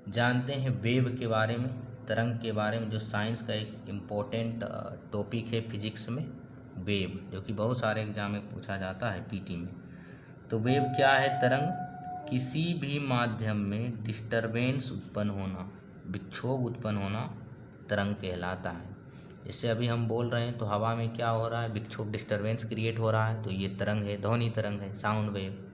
जानते हैं वेव के बारे में, तरंग के बारे में, जो साइंस का एक इम्पोर्टेंट टॉपिक है फिजिक्स में, वेव, जो कि बहुत सारे एग्जाम में पूछा जाता है पीटी में। तो वेव क्या है? तरंग, किसी भी माध्यम में डिस्टरबेंस उत्पन्न होना, विक्षोभ उत्पन्न होना तरंग कहलाता है। जैसे अभी हम बोल रहे हैं तो हवा में क्या हो रहा है? विक्षोभ, डिस्टरबेंस क्रिएट हो रहा है, तो ये तरंग है, ध्वनि तरंग है, साउंड वेव।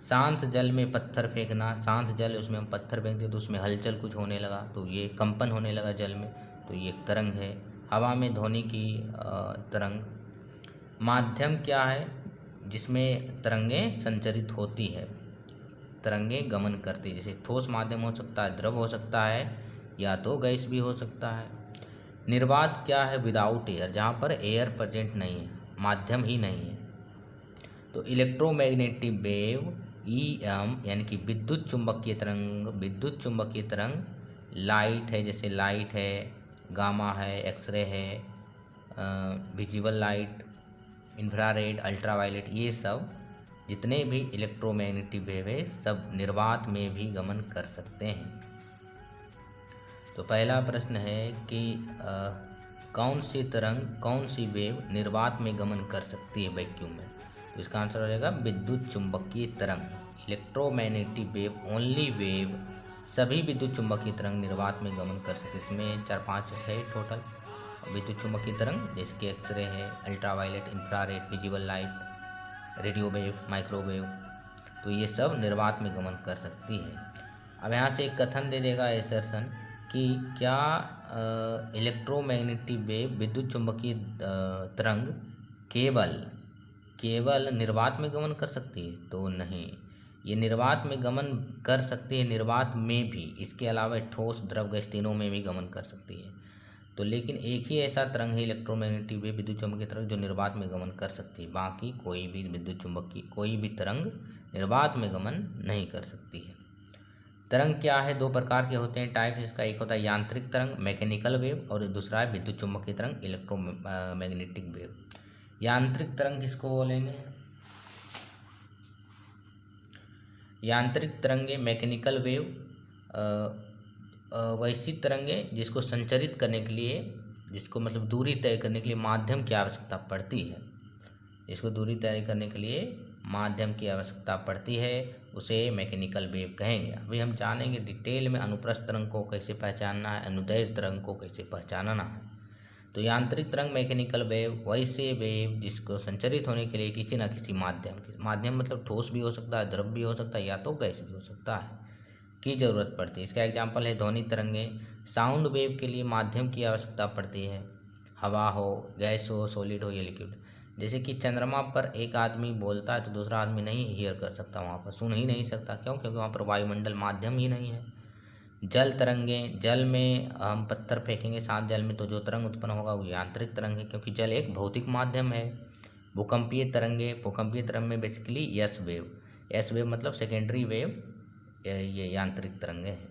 शांत जल में पत्थर फेंकना, शांत जल, उसमें हम पत्थर फेंक दिए तो उसमें हलचल कुछ होने लगा, तो ये कंपन होने लगा जल में, तो ये एक तरंग है। हवा में ध्वनि की तरंग। माध्यम क्या है? जिसमें तरंगें संचरित होती है, तरंगें गमन करती है। जैसे ठोस माध्यम हो सकता है, द्रव हो सकता है, या तो गैस भी हो सकता है। निर्वात क्या है? विदाउट एयर, जहाँ पर एयर प्रेजेंट नहीं है, माध्यम ही नहीं है। तो इलेक्ट्रोमैग्नेटिक वेव EM यानी कि विद्युत चुंबकीय तरंग, विद्युत चुंबकीय तरंग लाइट है, जैसे लाइट है, गामा है, एक्सरे है, विजिबल लाइट, इंफ्रारेड, अल्ट्रावायलेट, ये सब जितने भी इलेक्ट्रोमैग्नेटिक वेव है सब निर्वात में भी गमन कर सकते हैं। तो पहला प्रश्न है कि कौन सी तरंग, कौन सी वेव निर्वात में गमन कर सकती है वैक्यूम में? तो इसका आंसर हो जाएगा विद्युत चुंबकीय तरंग। इलेक्ट्रोमैग्नेटिक वेव, ओनली वेव, सभी विद्युत चुंबकीय तरंग निर्वात में गमन कर सकते हैं। इसमें 4-5 है टोटल विद्युत चुंबकीय तरंग, जैसे कि एक्सरे है, ultraviolet, infrared, visible light, radio wave, microwave, तो ये सब निर्वात में गमन कर सकती है। अब यहाँ से एक कथन दे देगा एसर्शन कि क्या इलेक्ट्रोमैग्नेटिक वेव, विद्युत चुंबकीय तरंग केवल निर्वात में गमन कर सकती है? तो नहीं, ये निर्वात में गमन कर सकती है, निर्वात में भी, इसके अलावा ठोस, द्रव, गैस तीनों में भी गमन कर सकती है। तो लेकिन एक ही ऐसा तरंग है इलेक्ट्रोमैग्नेटिक वेव, विद्युत चुंबकीय तरंग, जो निर्वात में गमन कर सकती है। बाकी कोई भी विद्युत चुंबकीय, कोई भी तरंग निर्वात में गमन नहीं कर सकती है। तरंग क्या है? 2 प्रकार के होते हैं टाइप, इसका एक होता है यांत्रिक तरंग, मैकेनिकल वेव, और दूसरा है विद्युत चुंबकीय तरंग, इलेक्ट्रोमैग्नेटिक वेव। यांत्रिक तरंग किसको बोलेंगे? यांत्रिक तरंगे, मैकेनिकल वेव, वैसी तरंगे जिसको संचरित करने के लिए, जिसको मतलब दूरी तय करने के लिए माध्यम की आवश्यकता पड़ती है, इसको दूरी तय करने के लिए माध्यम की आवश्यकता पड़ती है, उसे मैकेनिकल वेव कहेंगे। अभी हम जानेंगे डिटेल में अनुप्रस्थ तरंग को कैसे पहचानना है, अनुदैर्ध्य तरंग को कैसे पहचानना है। तो यांत्रिक तरंग, मैकेनिकल वेव, वैसे वेव जिसको संचरित होने के लिए किसी न किसी माध्यम मतलब ठोस भी हो सकता है, द्रव भी हो सकता है, या तो गैस भी हो सकता है, की ज़रूरत पड़ती है। इसका एग्जाम्पल है ध्वनि तरंगे। साउंड वेव के लिए माध्यम की आवश्यकता पड़ती है, हवा हो, गैस हो, सॉलिड हो या लिक्विड। जैसे कि चंद्रमा पर एक आदमी बोलता है तो दूसरा आदमी नहीं हियर कर सकता, वहाँ पर सुन ही नहीं सकता। क्यों? क्योंकि वहाँ पर वायुमंडल, माध्यम ही नहीं है। जल तरंगे, जल में हम पत्थर फेंकेंगे साथ जल में तो जो तरंग उत्पन्न होगा वो यांत्रिक तरंग है, क्योंकि जल एक भौतिक माध्यम है। भूकंपीय तरंगे, भूकंपीय तरंग में बेसिकली एस वेव मतलब सेकेंडरी वेव, ये यांत्रिक तरंगे हैं।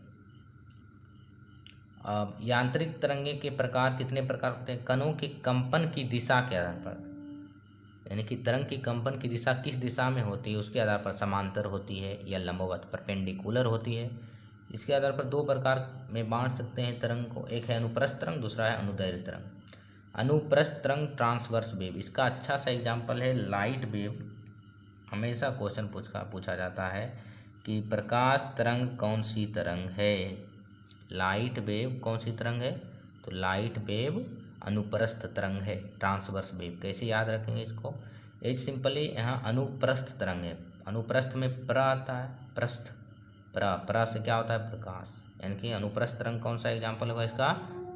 अब यांत्रिक तरंगे के प्रकार, कितने प्रकार होते हैं? कणों के कंपन की दिशा के आधार पर, यानी कि तरंग की कंपन की दिशा किस दिशा में होती है उसके आधार पर समांतर होती है या लंबवत, परपेंडिकुलर होती है। इसके आधार पर 2 प्रकार में बांट सकते हैं तरंग को, एक है अनुप्रस्थ तरंग, दूसरा है अनुदैर्ध्य तरंग। अनुप्रस्थ तरंग, ट्रांसवर्स वेव, इसका अच्छा सा एग्जाम्पल है लाइट वेव। हमेशा क्वेश्चन पूछा जाता है कि प्रकाश तरंग कौन सी तरंग है? लाइट वेव कौन सी तरंग है? तो लाइट वेव अनुप्रस्थ तरंग है, ट्रांसवर्स वेव। कैसे याद रखेंगे इसको? एक सिंपली यहाँ अनुप्रस्थ तरंग है, अनुप्रस्थ में प्र आता है, प्रस्थ, प्र से क्या होता है? प्रकाश, यानी कि अनुप्रस्थ तरंग कौन सा एग्जाम्पल होगा इसका?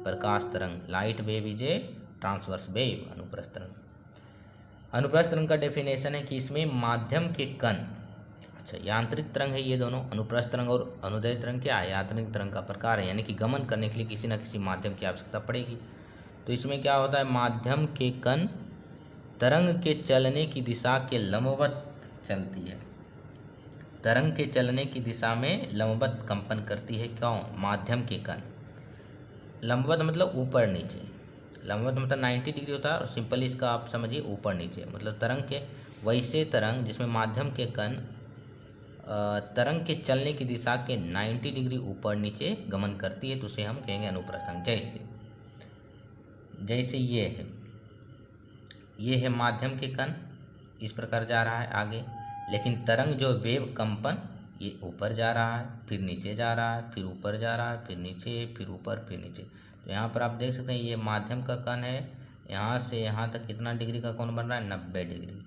प्रकाश तरंग। Light wave is a transverse wave, अनुप्रस्थ तरंग। अनुप्रस्थ तरंग का डेफिनेशन है कि इसमें माध्यम के कण, अच्छा यांत्रिक तरंग है ये दोनों, अनुप्रस्थ तरंग और अनुदैर्ध्य तरंग क्या है? यांत्रिक तरंग का प्रकार है, यानी कि गमन करने के लिए किसी न किसी माध्यम की आवश्यकता पड़ेगी। तो इसमें क्या होता है? माध्यम के कण तरंग के चलने की दिशा के लंबवत चलती है, तरंग के चलने की दिशा में लंबवत कंपन करती है। क्यों? माध्यम के कण, लंबवत मतलब ऊपर नीचे, लंबवत मतलब 90 डिग्री होता है, और सिंपली इसका आप समझिए ऊपर नीचे, मतलब तरंग के, वैसे तरंग जिसमें माध्यम के कण तरंग के चलने की दिशा के 90 डिग्री ऊपर नीचे गमन करती है तो उसे हम कहेंगे अनुप्रस्थ तरंग। जैसे ये है माध्यम के कण, इस प्रकार जा रहा है आगे, लेकिन तरंग जो वेव कंपन ये ऊपर जा रहा है, फिर नीचे जा रहा है, फिर ऊपर जा रहा है, फिर नीचे, फिर ऊपर, फिर नीचे। तो यहाँ पर आप देख सकते हैं ये माध्यम का कण है, यहाँ से यहाँ तक कितना डिग्री का कोण बन रहा है, 90 डिग्री।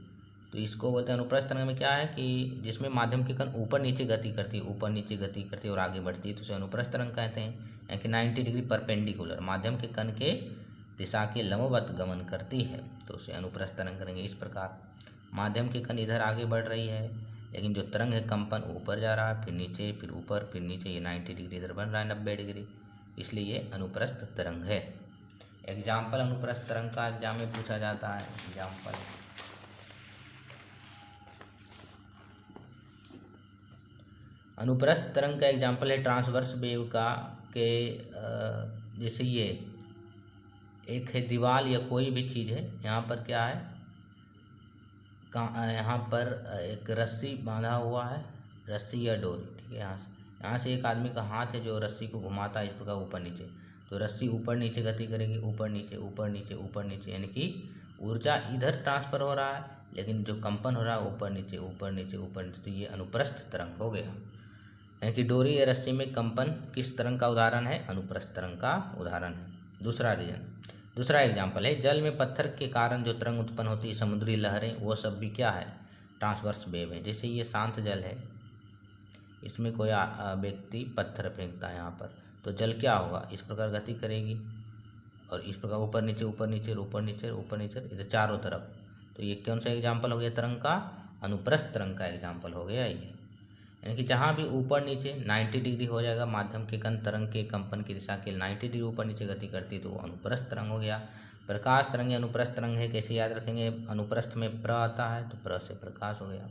तो इसको बोलते हैं अनुप्रस्थ तरंग में क्या है कि जिसमें माध्यम की कण ऊपर नीचे गति करती है, ऊपर नीचे गति करती है और आगे बढ़ती है, तो उसे अनुप्रस्थ तरंग कहते हैं। यानी कि 90 डिग्री परपेंडिकुलर माध्यम के कण के दिशा के लंबवत गमन करती है तो उसे अनुप्रस्थ तरंग करेंगे। इस प्रकार माध्यम के कण इधर आगे बढ़ रही है, लेकिन जो तरंग है कंपन ऊपर जा रहा है, फिर नीचे, फिर ऊपर, फिर नीचे, ये 90 डिग्री इधर बन रहा है 90 डिग्री, इसलिए ये अनुप्रस्थ तरंग है। एग्जाम्पल अनुप्रस्थ तरंग का एग्जाम में पूछा जाता है। एग्जाम्पल अनुप्रस्थ तरंग का एग्जाम्पल है ट्रांसवर्स वेव का के जैसे ये एक है दीवार या कोई भी चीज़ है, यहाँ पर क्या है, यहाँ पर एक रस्सी बांधा हुआ है, रस्सी या डोरी, ठीक है। यहाँ से एक आदमी का हाथ है जो रस्सी को घुमाता है इस प्रकार ऊपर नीचे, तो रस्सी ऊपर नीचे गति करेगी, ऊपर नीचे, ऊपर नीचे, ऊपर नीचे, यानी कि ऊर्जा इधर ट्रांसफ़र हो रहा है, लेकिन जो कंपन हो रहा है ऊपर नीचे, ऊपर नीचे, ऊपर नीचे, तो ये अनुप्रस्थ तरंग हो गया। यानी कि डोरी या रस्सी में कंपन किस तरंग का उदाहरण है, अनुप्रस्थ तरंग का उदाहरण है। दूसरा एग्जाम्पल है जल में पत्थर के कारण जो तरंग उत्पन्न होती है, समुद्री लहरें, वो सब भी क्या है, ट्रांसवर्स वेव है। जैसे ये शांत जल है, इसमें कोई व्यक्ति पत्थर फेंकता है यहाँ पर, तो जल क्या होगा, इस प्रकार गति करेगी और इस प्रकार ऊपर नीचे, ऊपर नीचे, ऊपर नीचे, ऊपर नीचे, इधर चारों तरफ। तो ये कौन सा एग्जाम्पल हो गया तरंग का, अनुप्रस्थ तरंग का एग्जाम्पल हो गया ये। यानी कि जहाँ भी ऊपर नीचे 90 डिग्री हो जाएगा, माध्यम के कण तरंग के कंपन की दिशा के 90 डिग्री ऊपर नीचे गति करती है तो वो अनुप्रस्थ तरंग हो गया। प्रकाश तरंग अनुप्रस्थ तरंग है, कैसे याद रखेंगे, अनुप्रस्थ में प्र आता है तो प्र से प्रकाश हो गया।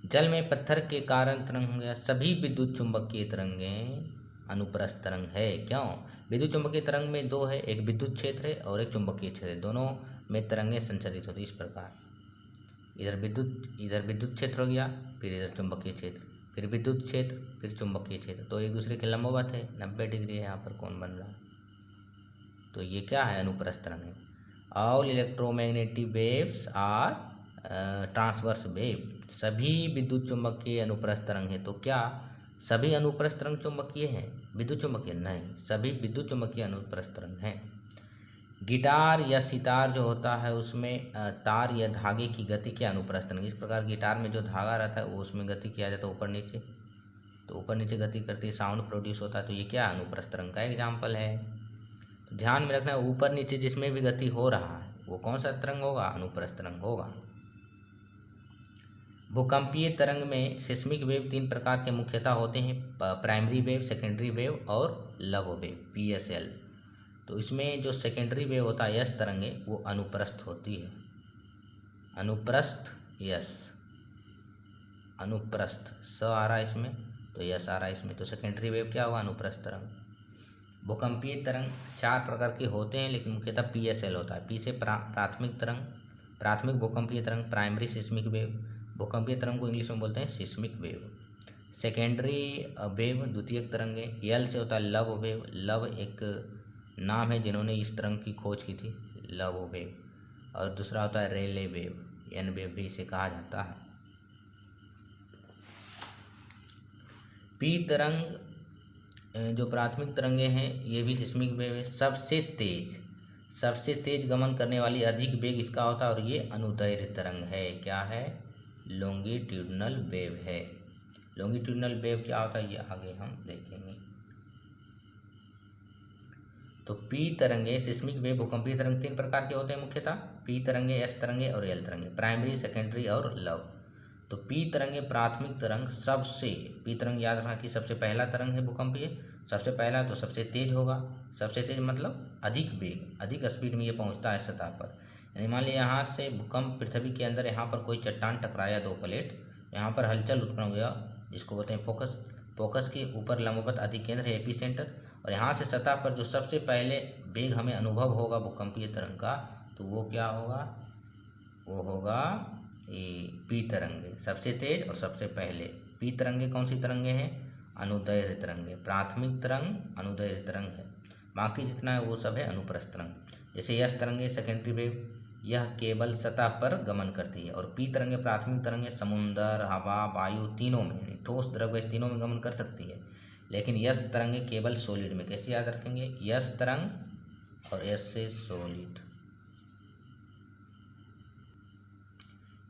जल में पत्थर के कारण तरंग हो गया, सभी विद्युत चुंबकीय तरंगें अनुप्रस्थ तरंग है। क्यों, विद्युत चुंबकीय तरंग में दो है, एक विद्युत क्षेत्र है और एक चुंबकीय क्षेत्र है, दोनों में तरंगें संचारित होती है। इस प्रकार इधर विद्युत क्षेत्र हो गया, फिर इधर चुंबकीय क्षेत्र, फिर विद्युत क्षेत्र, फिर चुंबकीय क्षेत्र, तो एक दूसरे के लंबवत है, 90 डिग्री है यहाँ पर कोण बन रहा है, तो ये क्या है, अनुप्रस्थ तरंग है। All electromagnetic waves are transverse wave, सभी विद्युत चुंबकीय अनुप्रस्थ तरंग है। तो क्या सभी अनुप्रस्थ तरंग चुंबकीय हैं, विद्युत चुंबकीय नहीं, सभी विद्युत चुंबकीय अनुप्रस्थ तरंग हैं। गिटार या सितार जो होता है उसमें तार या धागे की गति क्या, अनुप्रस्थ तरंग। इस प्रकार गिटार में जो धागा रहता है वो उसमें गति किया जाता है ऊपर नीचे, तो ऊपर नीचे गति करती है, साउंड प्रोड्यूस होता है, तो ये क्या, अनुप्रस्थ तरंग का एग्जाम्पल है। तो ध्यान में रखना है ऊपर नीचे जिसमें भी गति हो रहा है वो कौन सा तरंग होगा, अनुप्रस्थ तरंग होगा। भूकंपीय तरंग में सिस्मिक वेव 3 प्रकार के मुख्यतः होते हैं, प्राइमरी वेव, सेकेंडरी वेव और लव वेव, PSL। तो इसमें जो सेकेंडरी वेव होता है, यस तरंगे, वो अनुप्रस्थ होती है, अनुप्रस्थ, यस अनुप्रस्थ, स आ रहा है इसमें तो यस आ रहा है इसमें, तो सेकेंडरी वेव क्या होगा, अनुप्रस्थ तरंग। भूकंपीय तरंग 4 प्रकार के होते हैं, लेकिन मुख्यतः PSL होता है। P से प्राथमिक तरंग, प्राथमिक भूकंपीय तरंग, प्राइमरी सिस्मिक वेव, भूकंपीय तरंग को इंग्लिश में बोलते हैं सिस्मिक वेव। सेकेंडरी वेव द्वितीयक तरंगे, L से होता है लव वेव, लव एक नाम है जिन्होंने इस तरंग की खोज की थी, लव वेव। और दूसरा होता है रेले वेव, N वेव भी इसे कहा जाता है। P तरंग जो प्राथमिक तरंगे हैं ये भी सिस्मिक वेव है, सबसे तेज गमन करने वाली, अधिक वेग इसका होता है और ये अनुदैर्घ्य तरंग है। क्या है, लॉन्गिट्यूडनल वेव है। लॉन्गिट्यूडनल वेव क्या होता है ये आगे हम देखेंगे। तो P तरंगे, सिस्मिक वेव, भूकंपीय तरंग 3 प्रकार के होते हैं मुख्यतः, P तरंगे, S तरंगे और L तरंगे, प्राइमरी, सेकेंडरी और लव। तो P तरंगे प्राथमिक तरंग P तरंग याद रखना कि सबसे पहला तरंग है भूकंपीय, सबसे पहला तो सबसे तेज होगा, सबसे तेज मतलब अधिक वेग, अधिक स्पीड में ये पहुंचता है सतह पर। यानी मान लिया यहाँ से भूकंप पृथ्वी के अंदर, यहाँ पर कोई चट्टान टकराया, 2 प्लेट, यहाँ पर हलचल उत्पन्न हुआ जिसको बोलते हैं फोकस। फोकस के ऊपर लंबवत अधिक केंद्र है, एपीसेंटर, और यहाँ से सतह पर जो सबसे पहले वेग हमें अनुभव होगा भूकंपीय तरंग का, तो वो क्या होगा, वो होगा ये P तरंग, सबसे तेज और सबसे पहले पी तरंगे कौन सी तरंगे हैं? अनुदैर्घ्य तरंगे। प्राथमिक तरंग अनुदैर्घ्य तरंग है, बाकी जितना है वो सब है अनुप्रस्थ तरंग। जैसे यस तरंगे सेकेंडरी वेव, यह केवल सतह पर गमन करती है। और पी तरंगे प्राथमिक तरंगे समुद्र, हवा, वायु तीनों में, ठोस द्रव गैस तीनों में गमन कर सकती है। लेकिन यस तरंगे केवल सॉलिड में। कैसे याद रखेंगे? यस तरंग और यस से सॉलिड।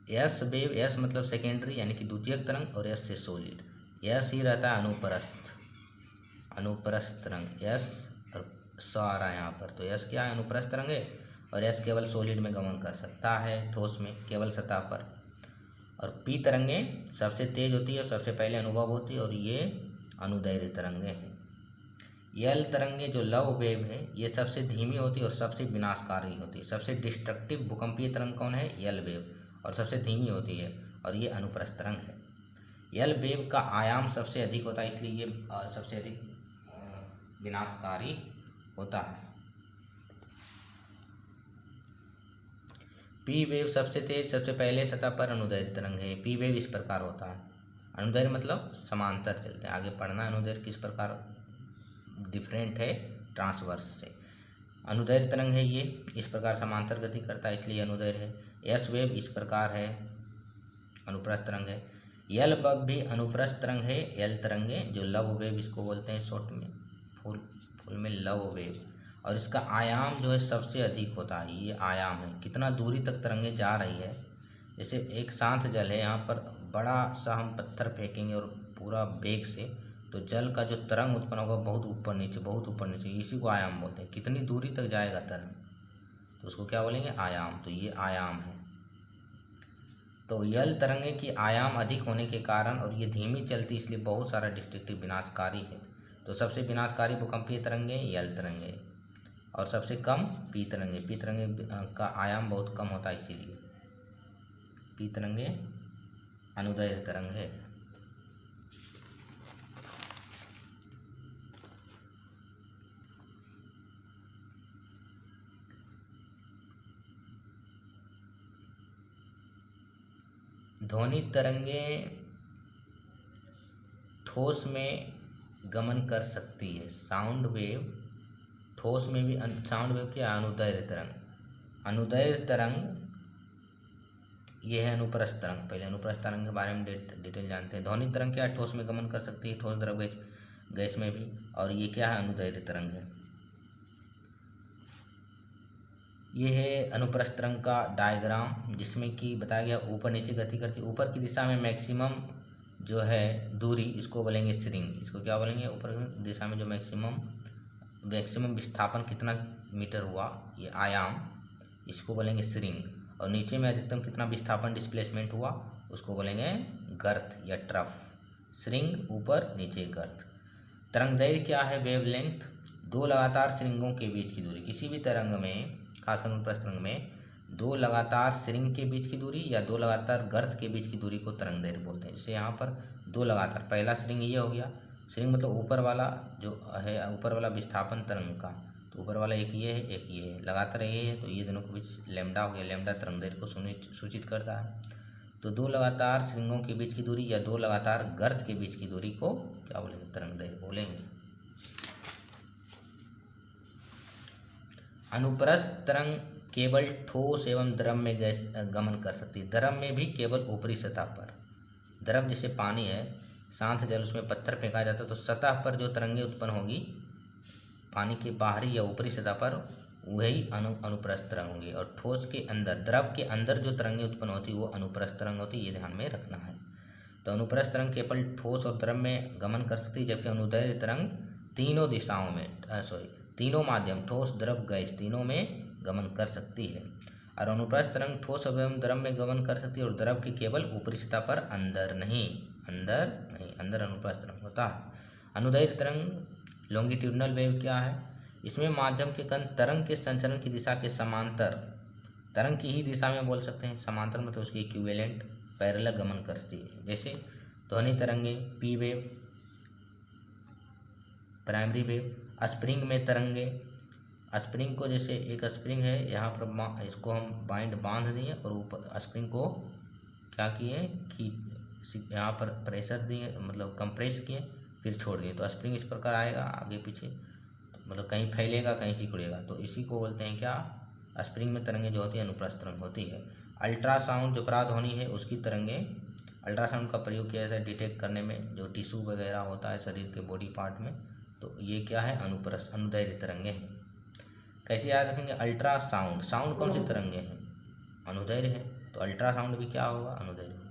यस वेव, यस मतलब सेकेंडरी यानी कि द्वितीयक तरंग, और यस से सॉलिड। यस ही रहता है अनुप्रस्थ, अनुप्रस्थ तरंग। यस और स आ रहा है यहाँ पर, तो यस क्या है? अनुप्रस्थ तरंग है। और यस केवल सॉलिड में गमन कर सकता है, ठोस में केवल सतह पर। और पी तरंगे सबसे तेज होती है और सबसे पहले अनुभव होती है, और ये अनुदैर्घ्य तरंगे हैं। यल तरंगे जो लव वेव है, ये सबसे धीमी होती है और सबसे विनाशकारी होती है। सबसे डिस्ट्रक्टिव भूकंपीय तरंग कौन है? यल वेव, और सबसे धीमी होती है, और ये अनुप्रस्थ तरंग है। यल वेव का आयाम सबसे अधिक होता है, इसलिए ये सबसे अधिक विनाशकारी होता है। पी वेव सबसे तेज, सबसे पहले सतह पर अनुदैर्घ्य तरंग है। पी वेव इस प्रकार होता है, अनुदैर्घ्य मतलब समांतर चलते हैं। आगे पढ़ना अनुदैर्घ्य किस प्रकार डिफरेंट है ट्रांसवर्स से। अनुदैर्घ्य तरंग है, ये इस प्रकार समांतर गति करता है, इसलिए अनुदैर्घ्य है। यस वेव इस प्रकार है, अनुप्रस्थ तरंग है। यल वेव भी अनुप्रस्थ तरंग है। यल तरंगे जो लव वेव इसको बोलते हैं शॉर्ट में, फुल में लव वेव, और इसका आयाम जो है सबसे अधिक होता है। ये आयाम है, कितना दूरी तक तरंगे जा रही है। जैसे एक शांत जल है, यहाँ पर बड़ा सा हम पत्थर फेंकेंगे और पूरा वेग से, तो जल का जो तरंग उत्पन्न होगा बहुत ऊपर नीचे, बहुत ऊपर नीचे, इसी को आयाम बोलते हैं। कितनी दूरी तक जाएगा तरंग, तो उसको क्या बोलेंगे? आयाम। तो ये आयाम है। तो यल तरंगे की आयाम अधिक होने के कारण, और ये धीमी चलती इसलिए बहुत सारा डिस्ट्रक्टिव विनाशकारी है। तो सबसे विनाशकारी भूकंपीय तरंगे यल तरंगे, और सबसे कम पी तरंगे। पी तरंगे का आयाम बहुत कम होता है, इसीलिए पी तरंगे अनुदैर्घ्य तरंग है। ध्वनि तरंगे ठोस में गमन कर सकती है। साउंड वेव ठोस में भी, साउंड वेव क्या? अनुदैर्घ्य तरंग। अनुदैर्घ्य तरंग ये है अनुप्रस्थ तरंग। पहले अनुप्रस्थ तरंग के बारे में डिटेल जानते हैं। ध्वनि तरंग क्या है? ठोस में गमन कर सकती है, ठोस द्रव गैस में भी। और ये क्या है? अनुदैर्घ्य तरंग है। ये है अनुप्रस्थ तरंग का डायग्राम, जिसमें कि बताया गया ऊपर नीचे गति करती है। ऊपर की दिशा में मैक्सिमम जो है दूरी, इसको बोलेंगे स्ट्रिंग। इसको क्या बोलेंगे? ऊपर की दिशा में जो मैक्सिमम विस्थापन कितना मीटर हुआ, ये आयाम, इसको बोलेंगे स्ट्रिंग। और नीचे में अधिकतम कितना विस्थापन डिस्प्लेसमेंट हुआ, उसको बोलेंगे गर्त या ट्रफ। स्ट्रिंग ऊपर, नीचे गर्त। तरंगदैर्घ्य क्या है? वेवलेंथ। दो लगातार श्रृंगों के बीच की दूरी। किसी भी तरंग में, खासकर अनुप्रस्थ तरंग में, दो लगातार श्रृंग के बीच की दूरी या दो लगातार गर्त के बीच की दूरी को तरंगदैर्घ्य बोलते हैं। जैसे यहाँ पर दो लगातार, पहला श्रृंग ये हो गया, श्रृंग मतलब ऊपर वाला जो है, ऊपर वाला विस्थापन तरंग का, तो ऊपर वाला एक ये है, एक ये है, लगातार ये है, तो ये दोनों के बीच लैम्डा हो गया। लैम्डा तरंगदैर्घ्य को सूचित करता है। तो दो लगातार श्रृंगों के बीच की दूरी या दो लगातार गर्त के बीच की दूरी को क्या बोलेंगे? तरंगदैर्घ्य बोलेंगे। अनुप्रस्थ तरंग केवल ठोस एवं द्रव में गैस गमन कर सकती है। द्रव में भी केवल ऊपरी सतह पर। द्रव जैसे पानी है, शांत जल, उसमें पत्थर फेंका जाता है, तो सतह पर जो तरंगे उत्पन्न होगी पानी के बाहरी या ऊपरी सतह पर, वही अनुप्रस्थ तरंग होगी। और ठोस के अंदर, द्रव के अंदर जो तरंगे उत्पन्न होती है वो अनुप्रस्थ तरंग होती है। ये ध्यान में रखना है। तो अनुप्रस्थ तरंग केवल ठोस और द्रव में गमन कर सकती है, जबकि अनुदैर्घ्य तरंग तीनों दिशाओं में, तीनों माध्यम, ठोस द्रव गैस तीनों में गमन कर सकती है। और अनुप्रस्थ तरंग ठोस एवं द्रव में गमन कर सकती है, और द्रव की केवल ऊपरी सतह पर, अंदर नहीं, अंदर अनुप्रस्थ तरंग होता है। अनुदैर्घ्य तरंग लॉन्गिट्यूडनल वेव क्या है? इसमें माध्यम के कण तरंग के संचरण की दिशा के समांतर, तरंग की ही दिशा में बोल सकते हैं, समांतर मतलब उसकी इक्विवेलेंट पैरेलल गमन करती है। जैसे ध्वनि तरंगे, P wave, primary wave. Spring में तरंगे, स्प्रिंग को, जैसे एक स्प्रिंग है, यहाँ पर इसको हम बांध दिए और ऊपर स्प्रिंग को क्या किए, यहाँ पर प्रेशर दिए, मतलब कंप्रेस किए, फिर छोड़ दिए, तो स्प्रिंग इस प्रकार आएगा आगे पीछे, मतलब कहीं फैलेगा कहीं सिकुड़ेगा। तो इसी को बोलते हैं क्या, स्प्रिंग में तरंगें जो होती है अनुप्रस्थ तरंग होती है। अल्ट्रासाउंड जो पराध्वनि है उसकी तरंगें, अल्ट्रासाउंड का प्रयोग किया जाता है डिटेक्ट करने में जो टिश्यू वगैरह होता है शरीर के बॉडी पार्ट में, तो ये क्या है, अनुप्रस्थ अनुदैर्घ्य तरंगें हैं। कैसे याद रखेंगे, अल्ट्रासाउंड, साउंड कौन सी तरंगें हैं, अनुदैर्घ्य है, तो अल्ट्रासाउंड भी क्या होगा, अनुदैर्घ्य।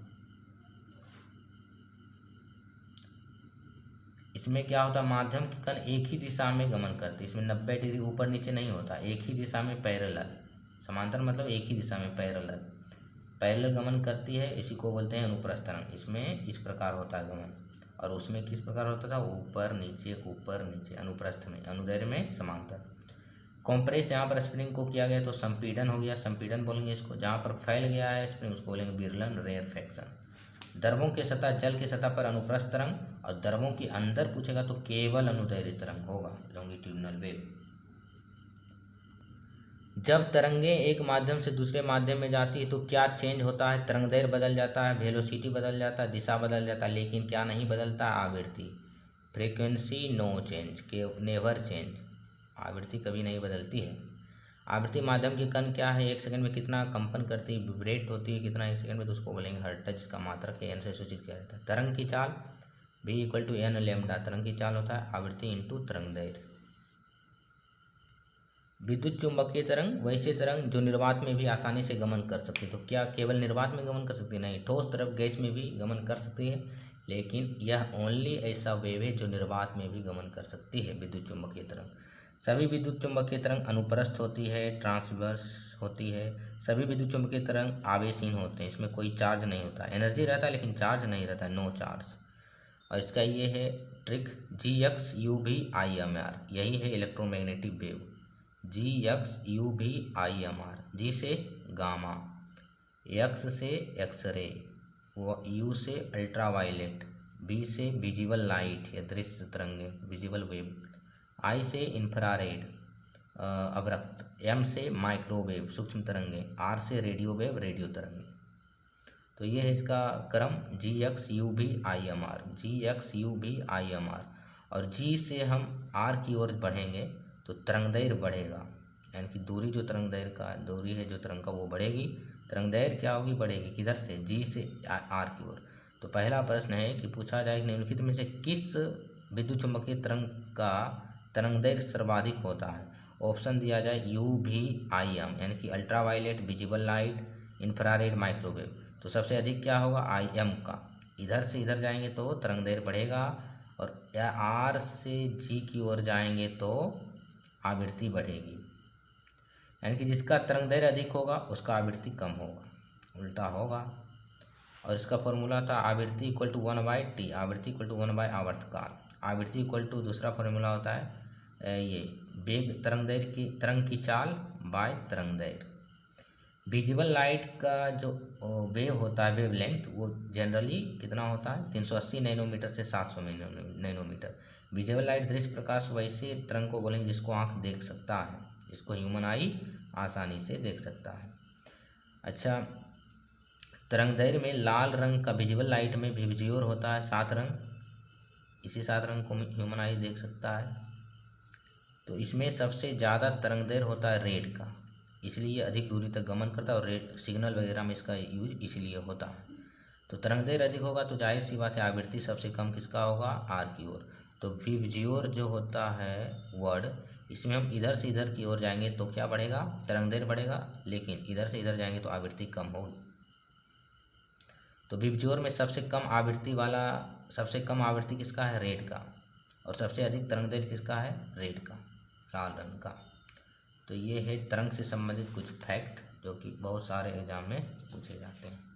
इसमें क्या होता है, माध्यम की कण एक ही दिशा में गमन करती है, इसमें 90 डिग्री ऊपर नीचे नहीं होता, एक ही दिशा में पैरेलल, समांतर मतलब एक ही दिशा में पैरेलल गमन करती है, इसी को बोलते हैं अनुप्रस्थ तरंग। इसमें इस प्रकार होता है गमन, और उसमें किस प्रकार होता था, ऊपर नीचे, अनुप्रस्थ में, अनुदैर्घ्य में समांतर। कॉम्प्रेस यहाँ पर स्प्रिंग को किया गया तो संपीड़न हो गया, संपीड़न बोलेंगे इसको। जहाँ पर फैल गया है स्प्रिंग उसको बोलेंगे विरलन, रेयरफैक्शन। द्रवों के सतह, जल की सतह पर अनुप्रस्थ तरंग, और द्रवों के अंदर पूछेगा तो केवल अनुदैर्घ्य तरंग होगा, लॉन्गिट्यूडिनल वेव। जब तरंगें एक माध्यम से दूसरे माध्यम में जाती है तो क्या चेंज होता है, तरंगदैर्घ्य बदल जाता है, वेलोसिटी बदल जाता है, दिशा बदल जाता है, लेकिन क्या नहीं बदलता, आवृत्ति, फ्रीक्वेंसी नो चेंज, के नेवर चेंज, आवृत्ति कभी नहीं बदलती है। आवृत्ति माध्यम की कण क्या है, एक सेकंड में कितना कंपन करती है, विब्रेट होती है कितना एक सेकंड में, तो उसको बोलेंगे हर्ट्ज, जिसका मात्रक एन से सूचित किया जाता है। तरंग की चाल v = n लैम्डा, तरंग की चाल होता है आवृत्ति इंटू तरंगदैर्घ्य। विद्युत चुंबकीय तरंग वैसे तरंग जो निर्वात में भी आसानी से गमन कर सकती है, तो क्या केवल निर्वात में गमन कर सकती है, नहीं, ठोस तरफ गैस में भी गमन कर सकती है, लेकिन यह ओनली ऐसा वेव है जो निर्वात में भी गमन कर सकती है, विद्युत चुंबकीय तरंग। सभी विद्युत चुंबकीय तरंग अनुप्रस्थ होती है, ट्रांसवर्स होती है। सभी विद्युत चुंबकीय तरंग आवेशहीन होते हैं, इसमें कोई चार्ज नहीं होता, एनर्जी रहता है लेकिन चार्ज नहीं रहता, नो चार्ज। और इसका ये है ट्रिक, GX-UV-IMR, यही है इलेक्ट्रोमैग्नेटिक वेव, GX-UV-IMR, G से गामा, X से एक्सरे, U से अल्ट्रावायलेट, V से विजिबल लाइट या दृश्य तरंगें, विजिबल वेव, I से इंफ्रारेड अवरक्त, M से माइक्रोवेव सूक्ष्म तरंगें, R से रेडियो वेव रेडियो तरंगें। तो ये है इसका क्रम, GX-UV-IMR, GX-UV-IMR। और G से हम R की ओर बढ़ेंगे तो तरंगदैर्घ्य बढ़ेगा, यानी कि दूरी जो तरंगदैर्घ्य का दूरी है जो तरंग का वो बढ़ेगी, तरंगदैर्घ्य क्या होगी, बढ़ेगी, किधर से, G से R की ओर। तो पहला प्रश्न है कि पूछा जाए निम्नलिखित में से किस विद्युत चुंबकीय तरंग का तरंगदैर्घ्य सर्वाधिक होता है। ऑप्शन दिया जाए UV-IM, यानी कि ultraviolet, visible light, infrared, microwave. तो सबसे अधिक क्या होगा, IM का, इधर से इधर जाएंगे तो तरंगदैर्घ्य बढ़ेगा, और R से G की ओर जाएंगे तो आवृत्ति बढ़ेगी, यानी कि जिसका तरंगदैर्घ्य अधिक होगा उसका आवृत्ति कम होगा, उल्टा होगा। और इसका फॉर्मूला था आवृत्ति = 1/T, आवृत्ति = 1/, आवर्तकाल, आवृत्ति = दूसरा फॉर्मूला होता है ये वेग, तरंगदैर्घ्य की, तरंग की चाल बाय तरंगदैर्घ्य। विजिबल लाइट का जो वेव होता है, वेव लेंथ, वो जनरली कितना होता है, 380 नैनोमीटर से 700 नैनोमीटर। विजिबल लाइट दृश्य प्रकाश वैसे तरंग को बोलेंगे जिसको आँख देख सकता है, जिसको ह्यूमन आई आसानी से देख सकता है। अच्छा, तरंगदैर्घ्य में लाल रंग का विजिबल लाइट में विजियोर होता है 7 रंग, इसी 7 रंग को ह्यूमन आई देख सकता है। तो इसमें सबसे ज़्यादा तरंगदैर्घ्य होता है रेड का, इसलिए अधिक दूरी तक गमन करता है, और रेड सिग्नल वगैरह में इसका यूज इसलिए होता है। तो तरंगदैर्घ्य अधिक होगा तो जाहिर सी बात है आवृत्ति सबसे कम किसका होगा, आर की ओर। तो विजियोर जो होता है वर्ड, इसमें हम इधर से इधर की ओर जाएंगे तो क्या बढ़ेगा, तरंगदैर्घ्य बढ़ेगा, लेकिन इधर से इधर जाएंगे तो आवृत्ति कम होगी। तो विजियोर में सबसे कम आवृत्ति किसका है, रेड का, और सबसे अधिक तरंगदैर्घ्य किसका है, रेड का, लाल रंग का। तो ये है तरंग से संबंधित कुछ फैक्ट जो कि बहुत सारे एग्जाम में पूछे जाते हैं।